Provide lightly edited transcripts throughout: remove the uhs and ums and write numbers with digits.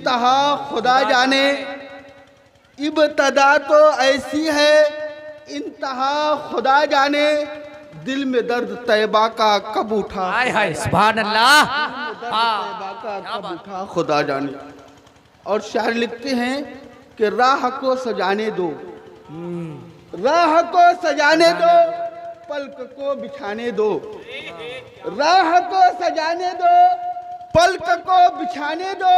इंतहा खुदा जाने, इब्तदा तो ऐसी है इंतहा खुदा जाने, दिल में दर्द तैबा का कब उठा, हाय हाय सुभान अल्लाह, तैबा का कब उठा खुदा जाने। और शायर लिखते हैं कि राह को सजाने दो, राह को सजाने दो, पलक को बिछाने दो, राह को सजाने दो, पलक को बिछाने दो,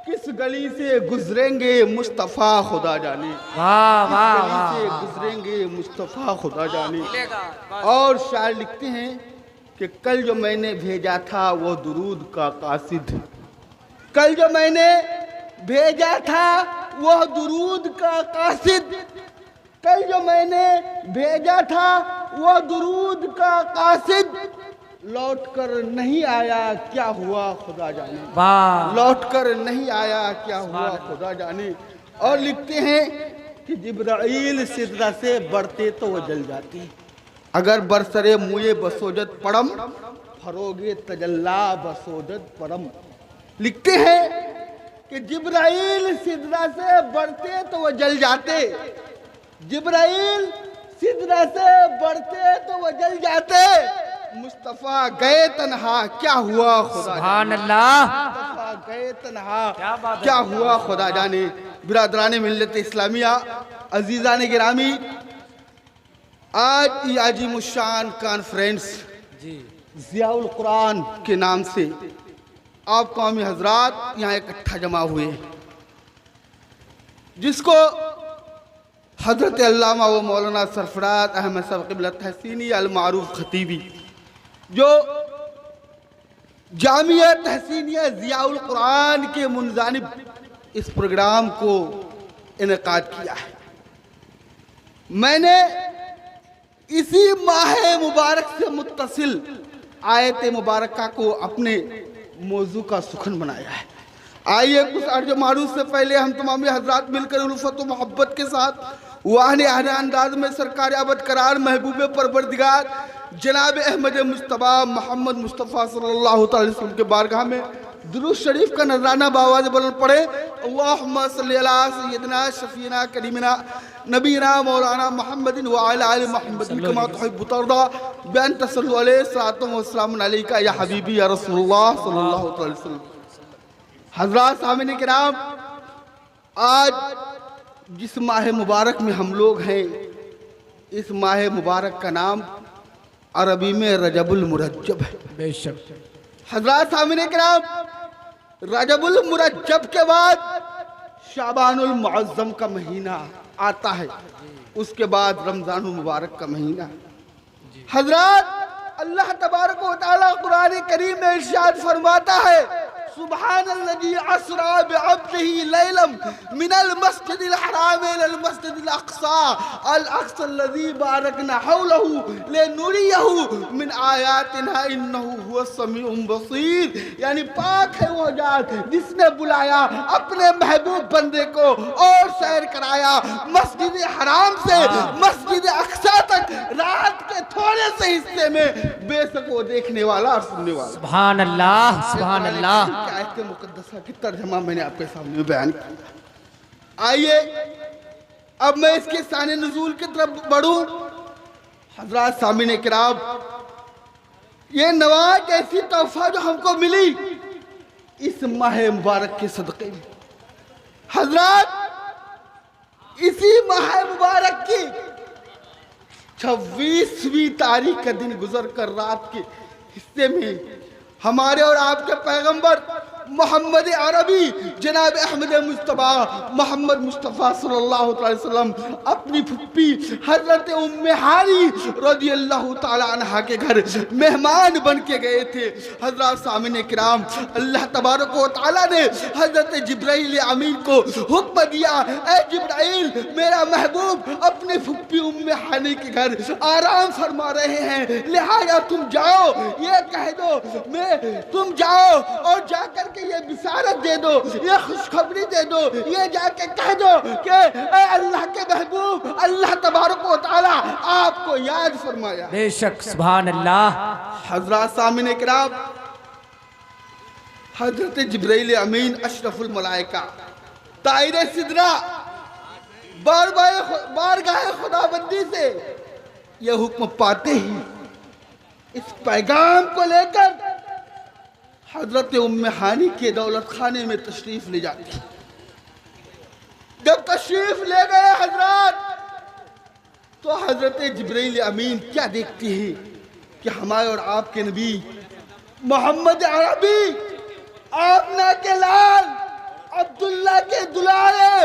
किस गली से गुजरेंगे मुस्तफा खुदा जाने, वाह वाह गली वाह, से गुजरेंगे मुस्तफा खुदा जाने। और शायर लिखते हैं कि कल जो मैंने भेजा था वो दुरूद का कासिद, कल जो मैंने भेजा था वो दुरूद का कासिद, कल जो मैंने भेजा था वो दुरूद का कासिद, लौट कर नहीं आया क्या हुआ खुदा जाने, वाह लौट कर नहीं आया क्या हुआ खुदा जाने। और लिखते हैं कि जिब्राइल सिदरा से बढ़ते तो वो जल जाते, अगर बरसरे मुए बसोजत पड़म, फरोगे तजल्ला बसोजत परम। लिखते हैं कि जिब्राइल सिदरा से बढ़ते तो वो जल जाते, जिब्राइल सिदरा से बढ़ते तो वो जल जाते, मुस्तफा गए तन्हा क्या हुआ खुदा सुभान अल्लाह, मुस्तफा गए तन्हा क्या हुआ खुदा जाने। बिरादरान मिल्लत इस्लामिया, अजीज़ान गिरामी, आज ये आजिम शान कॉन्फ्रेंस ज़ियाउल कुरान के नाम से आप कौमी हजरात यहाँ इकट्ठा जमा हुए, जिसको हजरत अल्लामा व मौलाना सरफराज अहमद साहब क़िबला तहसीनी अल मारूफ खतीबी, जो जामिया तहसीनिया ज़ियाउल कुरान के मुंजानिब इस प्रोग्राम को इनेकाद किया है। मैंने इसी माह मुबारक से मुत्तसिल आयत मुबारका को अपने मौजू का सुखन बनाया है। आइए कुछ अर्ज मारूफ से पहले हम तमाम हजरात मिलकर उल्फत व मोहब्बत के साथ वाहने आहने अंदाज में सरकार अबद करार महबूब परवरदिगार जनाब अहमद मुस्तफ़ा मोहम्मद मुस्तफ़ा सल्लल्लाहु अलैहि वसल्लम के बारगाह में दुरूद शरीफ का नजराना बावाज़ बुलंद पढ़े। अल्लाहुम्मा सल्ली अला सय्यिदना शफीना करीमना नबीना मौलाना मोहम्मदिन व अला आलि मोहम्मदिन कमा तुहिब्बु तर्दा बअन तसल्लु अलैहि सलातु व सलामुन अलैका या हबीबी या रसूलुल्लाह सल्लल्लाहु अलैहि वसल्लम। हज़रात सामने किराम, आज जिस माह मुबारक में हम लोग हैं, इस माह मुबारक का नाम अरबी में रजबुल मुरज्जब है। बेशक हज़रात सामने किराम, रजबुल मुरज्जब के बाद शाबानुल मुअज्जम का महीना आता है, उसके बाद रमज़ानुल मुबारक का महीना। हज़रात अल्लाह तबारक व तआला कुरान करीम में इरशाद फरमाता है, सुब्हानल्लज़ी अस्रा बिअब्दिही लैलम मिनल मस्जिदिल हराम इलल मस्जिदिल अक़सा अल अक़सल्लज़ी बारकना हौलहू लिनुरियहू मिन आयातिना इन्नहू हुवस समीउम बसीर। यानी पाक है वो जात जिसने बुलाया अपने महबूब बंदे को और सैर कराया मस्जिद हराम से मस्जिद अक़सा तक रात के थोड़े से हिस्से में, बेशक वो देखने वाला और सुनने वाला। सुभान अल्लाह, सुभान अल्लाह। आयत मुकद्दसा की तर्जमा मैंने आपके सामने बयान किया। आइए अब मैं इसके शान नुज़ूल की तरफ बढ़ूं। हज़रात सामिने किराम, ये नवाज ऐसी तोहफा जो हमको मिली इस माह मुबारक के सदक़े में। हज़रात इसी माह मुबारक की 26वीं तारीख का दिन गुजर कर रात के हिस्से में हमारे और आपके पैगंबर मोहम्मद अरबी जनाब अहमद मुस्तफ़ा मोहम्मद मुस्तफ़ा सल्लल्लाहु अलैहि वसल्लम अपनी फुप्पी हज़रत उम्मे हानी रज़ियल्लाहु ताला अन्हा के घर मेहमान बन के गए थे। हज़रात सामने किराम, अल्लाह तबारक व तआला ने हज़रत जिब्राइल अमीन को हुक्म दिया, ऐ जिब्राइल, मेरा महबूब अपनी फुप्पी उम्मे हानी के घर आराम फरमा रहे हैं, लिहाजा तुम जाओ, ये कह दो तुम जाओ और जाकर के ये बिसारत दे दो, ये खुशखबरी दे दो, ये जाके कह दो कि अल्लाह के महबूब अल्लाह तबारक व तआला आपको याद फरमाया। बेशक सुभान अल्लाह। हज़रात सामने किराम, हजरत जिब्राइल अमीन अशरफुल मलाइका ताइरे सिदरा बारगाह खुदाबंदी से यह हुक्म पाते ही इस पैगाम को लेकर हजरत उम्मे हानी के दौलत खाने में तशरीफ ले जाती। जब तशरीफ ले गए हजरत, तो हजरत जिब्राइल अमीन क्या देखती है कि हमारे और आपके नबी मोहम्मद अरबी, आपना के लाल, अब्दुल्ला के दुलारे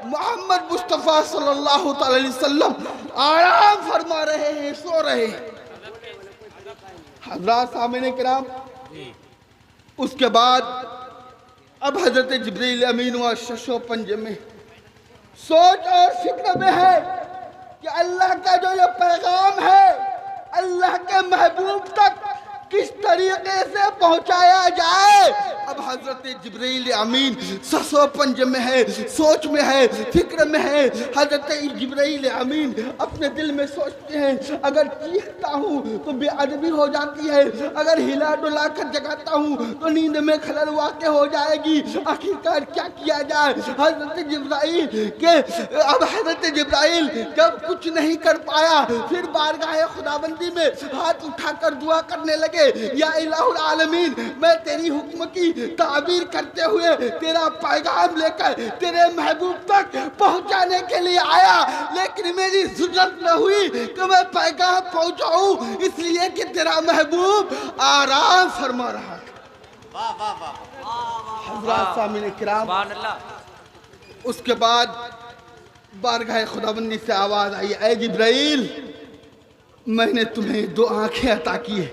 मोहम्मद मुस्तफ़ा सल्लल्लाहु अलैहि वसल्लम आराम फरमा रहे हैं, सो रहे हैं। हजरत सामने किराम, उसके बाद अब हजरत जिब्राइल अमीन व शशो पंजे में सोच और फिक्र में है कि अल्लाह का जो ये पैगाम है अल्लाह के महबूब तक किस तरीके से पहुंचाया जाए। अब हजरत जिब्राइल अमीन ससो पंज में है, सोच में है, फिक्र में है। हजरत जिब्राइल अमीन अपने दिल में सोचते हैं, अगर चीखता हूँ तो बेअदबी हो जाती है, अगर हिला डुला कर जगाता हूँ तो नींद में खलल वाक़ हो जाएगी, आखिरकार क्या किया जाए। हजरत जिब्राइल जब कुछ नहीं कर पाया, फिर बारगाह खुदाबंदी में हाथ उठाकर दुआ करने लगे, या इलाहुल आलमीन, मैं तेरी हुक्म की ताबीर करते हुए तेरा पैगाम लेकर तेरे महबूब तक पहुंचाने के लिए आया, लेकिन मेरी जरूरत न हुई कि मैं पैगाम पहुंचाऊं, इसलिए कि तेरा महबूब आराम फरमा रहा था। हज़रात सामीन किराम, उसके बाद बारगाह खुदाबंदी से आवाज आई, ऐ जिब्राइल, मैंने तुम्हें दो आंखें अता की है,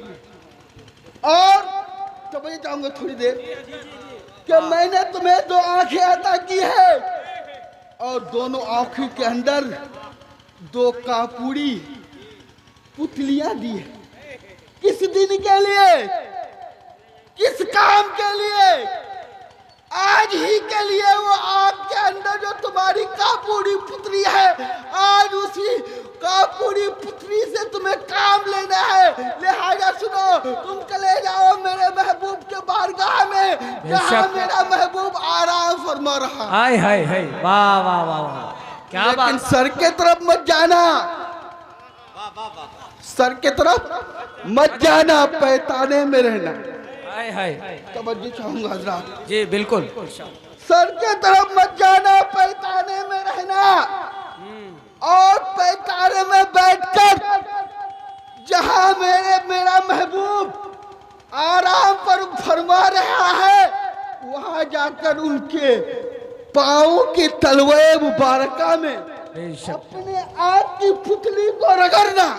और समझ जाऊंगा थोड़ी देर कि मैंने तुम्हें दो आंखें अता की है, और दोनों आंखों के अंदर दो कापूरी पुतलियां दी है। किस दिन के लिए, किस काम के लिए? आज ही के लिए। वो आपके अंदर जो तुम्हारी कापूरी पुतली है, आज उसी कापूरी पुतली से तुम्हें काम लेना है। लिहाजा सुनो, तुम चले जाओ मेरे महबूब के बारगाह में, जहाँ मेरा महबूब आराम फरमा रहा। हाय हाय हाय, वाह वाह वाह वाह, क्या बात। लेकिन सर के तरफ मत जाना, सर के तरफ मत जाना, पैताने में रहना। हाय हाय, तवज्जो चाहूंगा हजरात। जी बिल्कुल। सर के तरफ मत जाना, पैताने में रहना, और पैताने में बैठकर जहां मेरा महबूब आराम पर फरमा रहा है, वहां जाकर उनके पाँव की तलवे मुबारका में अपने आँख की पुतली को रगड़ना।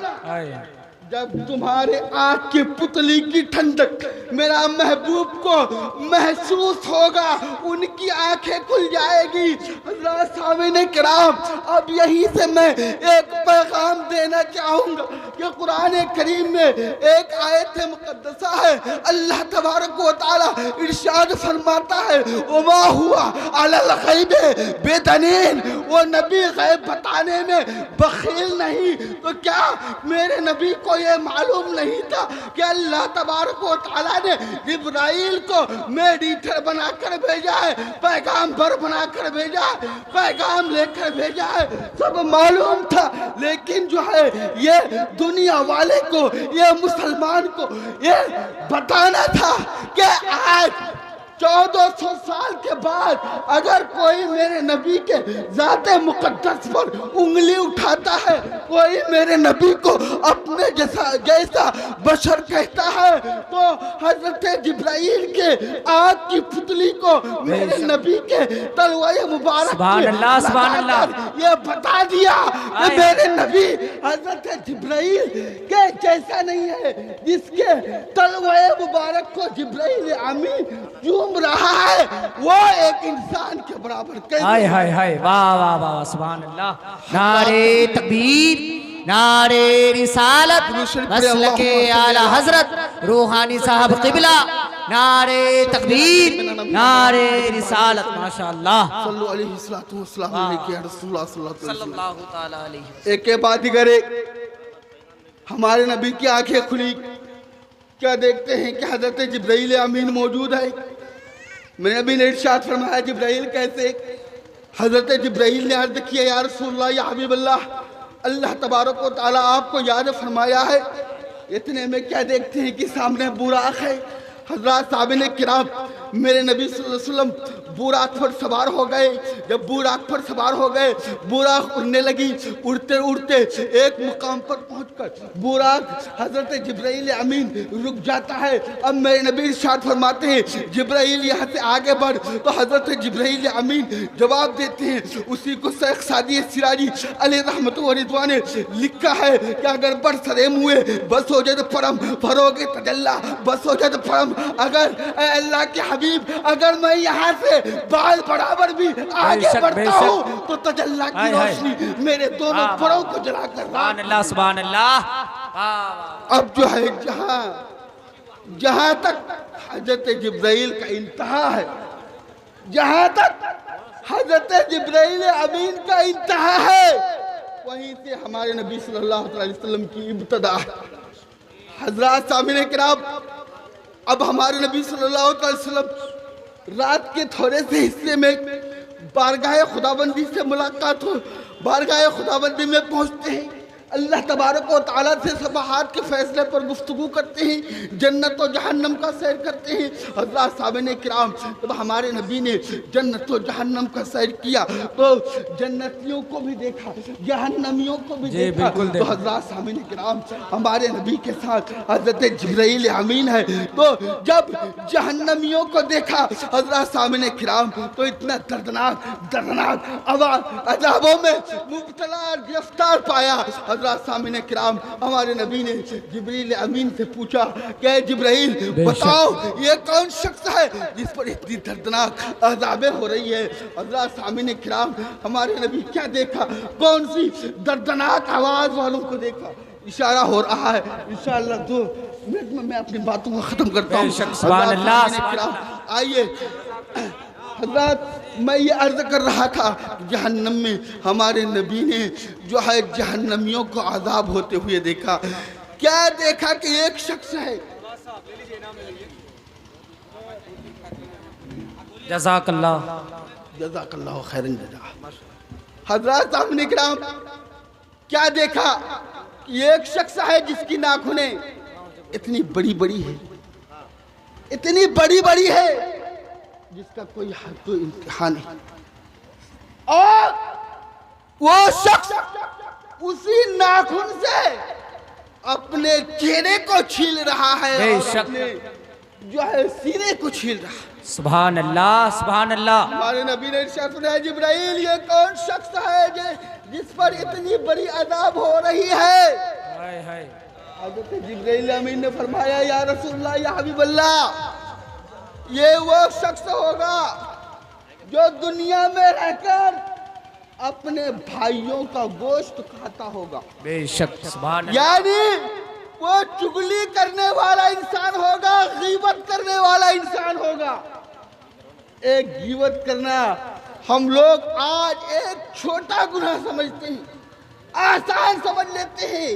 जब तुम्हारे आँख की पुतली की ठंडक मेरा महबूब को महसूस होगा, उनकी आंखें खुल जाएगी। हज़रात सामने किराम, अब यहीं से मैं एक पैगाम देना चाहूँगा कि कुरान करीम में एक आयत मुक़द्दसा है, अल्लाह तबारक व तआला इरशाद फरमाता है, वमा हुआ अलल ग़ैबि बिदनीन, वो नबी गैब बताने में बख़ील नहीं। तो क्या मेरे नबी को ये मालूम नहीं था कि अल्लाह तबारक व तआला ने जिब्राइल को मेडिएटर बनाकर भेजा है, पैगाम्बर बनाकर भेजा है, पैगाम लेकर भेजा है, सब मालूम था। लेकिन जो है ये दुनिया वाले को, ये मुसलमान को ये बताना था कि आज 1400 साल के बाद अगर कोई मेरे नबी के ज़ाते मुक़द्दस पर उंगली उठाता है, कोई मेरे नबी को अपने जैसा बशर कहता है, तो हज़रत जिब्राइल के आँख की पुतली को मेरे नबी के तलवाए मुबारक ये बता दिया कि मेरे नबी हज़रत जिब्राइल के जैसा नहीं है, जिसके तलवाए मुबारक को जिब्राइल अमीन रहा है, वो एक इंसान के बराबर कैसे। हाय हाय हाय, वाह वाह वाह, सुभान अल्लाह। नारे तकबीर, नारे रिसालत, मसलके आला हजरत रूहानी साहब किबला, नारे तकबीर, नारे रिसालत, माशाअल्लाह। सल्लल्लाहु अलैहि वसल्लम या रसूलुल्लाह सल्लल्लाहु ताला अलैहि। एक के बाद दिगर हमारे नबी की आंखें खुली, क्या देखते हैं कि हजरत जिब्राइल अमीन मौजूद है। मेरे नबी ने इरशाद फरमाया जिब्राइल कैसे? हजरत जिब्राइल ने अर्ज किया या रसूलल्लाह या हबीबल्लाह, अल्लाह तबारक व तआला आपको याद फरमाया है। इतने में क्या देखते हैं कि सामने बुराक है। हजरत साहब किराम मेरे नबी सल्लल्लाहु अलैहि वसल्लम बुराक पर सवार हो गए। जब बुराक पर सवार हो गए, बुराक उड़ने लगी। उड़ते उड़ते एक मुकाम पर पहुंचकर बुराक हजरत जिब्राइल अमीन रुक जाता है। अब मेरे नबी इरशाद फरमाते हैं जिब्राइल यहाँ से आगे बढ़, तो हजरत जिब्राइल अमीन जवाब देते हैं। उसी को शेख सादी सिराजी अलैहि रहमत व रिज़वान ने लिखा है कि अगर बढ़ सरेम हुए बस हो जाए तो परम, फरोगे तजल्ला बस हो जाए तो परम। अगर अल्लाह के हबीब, अगर मैं यहाँ से बाल बराबर भी आगे बढ़ता हूँ तो तजल्ला की रोशनी मेरे दोनों परों को जलाकर सुभान अल्लाह, सुभान अल्लाह। अब जो है जहाँ तक हजरत जिब्राइल का इंतहा है, जहाँ तक हजरत जिब्राइल अमीन का इंतहा है, वहीं से हमारे नबी सल्लल्लाहु अलैहि वसल्लम की इब्तिदा है। हजरत सामने किराम, अब हमारे नबी सल्लल्लाहु अलैहि वसल्लम रात के थोड़े से हिस्से में बारगाह खुदाबंदी से मुलाकात हो, बारगाह खुदाबंदी में पहुंचते हैं। अल्लाह तबारक व तआला से सबाहात के फैसले पर गुफ्तगू करते हैं, जन्नत और जहन्नम का सैर करते हैं। हज़रात साहब किराम, जब हमारे नबी ने जन्नत और जहन्नम का सैर किया तो जन्नतियों को भी देखा, जहन्नमियों को भी देखा। तो हज़रात साहब किराम, हमारे नबी के साथ हज़रत जिब्राइल अमीन है। तो जब जहन्नमियों को देखा हज़रात साहब किराम, तो इतना दर्दनाक अज़ाबों में मुब्तला गिरफ्तार पाया। हज़रत सामने किराम, हमारे नबी ने जिब्रील अमीन से पूछा कि जिब्राइल बताओ ये कौन शख्स है जिस पर इतनी दर्दनाक अज़ाबें हो रही है। हज़रत सामने किराम, हमारे नबी क्या देखा? कौन सी दर्दनाक आवाज़ वालों को देखा? इशारा हो रहा है। इंशाअल्लाह 2 मिनट में मैं अपनी बातों को ख़त्म करता हूँ। सुभान अल्लाह। आइए हज़रत, मैं ये अर्ज़ कर रहा था जहन्नम में हमारे नबी ने जो है जहन्नमियों को आज़ाब होते हुए देखा। क्या देखा कि एक शख्स है, जज़ाकल्लाह, जज़ाकल्लाह खैरन जज़ा। हज़रत सामने किराम, क्या देखा कि एक शख्स है जिसकी नाखूनें इतनी बड़ी बड़ी है, इतनी बड़ी बड़ी है जिसका कोई हद तो इंतहा नहीं। और वो शख्स उसी नाखून से अपने चेहरे को छील रहा है, अपने जो है सीने को छील रहा है। सुभान अल्लाह, सुभान अल्लाह। हमारे नबी ने इरशाद फरमाया जिब्राइल ये कौन शख्स है जिस पर इतनी बड़ी अज़ाब हो रही है? हज़रत जिब्राइल अमीन ने फरमाया या रसूलल्लाह या हबीबल्लाह, ये वो शख्स होगा जो दुनिया में रहकर अपने भाइयों का गोश्त खाता होगा। बेशक, सुभान अल्लाह। यानी वो चुगली करने वाला इंसान होगा, गीबत करने वाला इंसान होगा। एक गीबत करना हम लोग आज एक छोटा गुनाह समझते हैं, आसान समझ लेते हैं,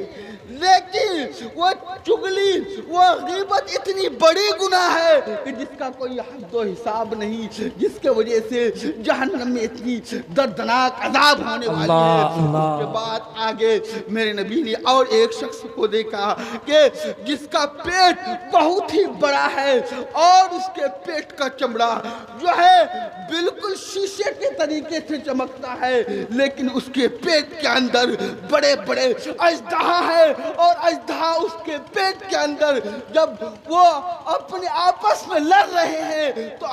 लेकिन वो चुगली, वो गीबत इतनी बड़ी गुनाह है कि जिसका कोई हद व हिसाब नहीं, जिसके वजह से जहन्नम में इतनी दर्दनाक अज़ाब होने वाली है। उसके बाद आगे मेरे नबी ने और एक शख्स को देखा कि जिसका पेट बहुत ही बड़ा है और उसके पेट का चमड़ा जो है बिल्कुल शीशे के तरीके से चमकता है, लेकिन उसके पेट के अंदर बड़े बड़े अजदहा है और अजदहा उसके पेट के अंदर जब वो अपने आपस में लड़ रहे हैं तो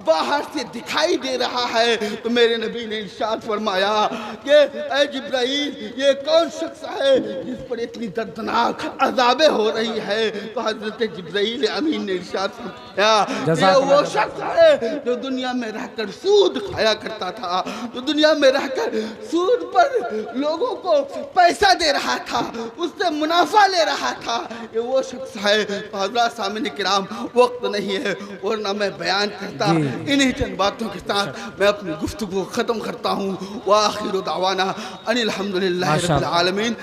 बाहर से दिखाई दे रहा है। तो मेरे नबी ने इरशाद फरमाया कि ऐ जिब्राइल ये कौन शख्स है जिस पर इतनी दर्दनाक अज़ाबें हो रही है? तो हज़रत जिब्राइल अमीन ने इरशाद फरमाया ये वो शख्स है जो दुनिया में रहकर सूद खाया करता था, जो दुनिया में रहकर सूद पर लोगों को पैसा दे रहा था, उससे मुनाफा ले रहा था। ये वो शख्स है। तो हज़रात सामने किराम, वक्त नहीं है वरना मैं बयान करता। इन्हीं चंद बातों के साथ मैं अपनी गुफ्तगू ख़त्म करता हूँ। व आखिर दावाना अनिल हम्दुलिल्लाहि रब्बिल आलमीन।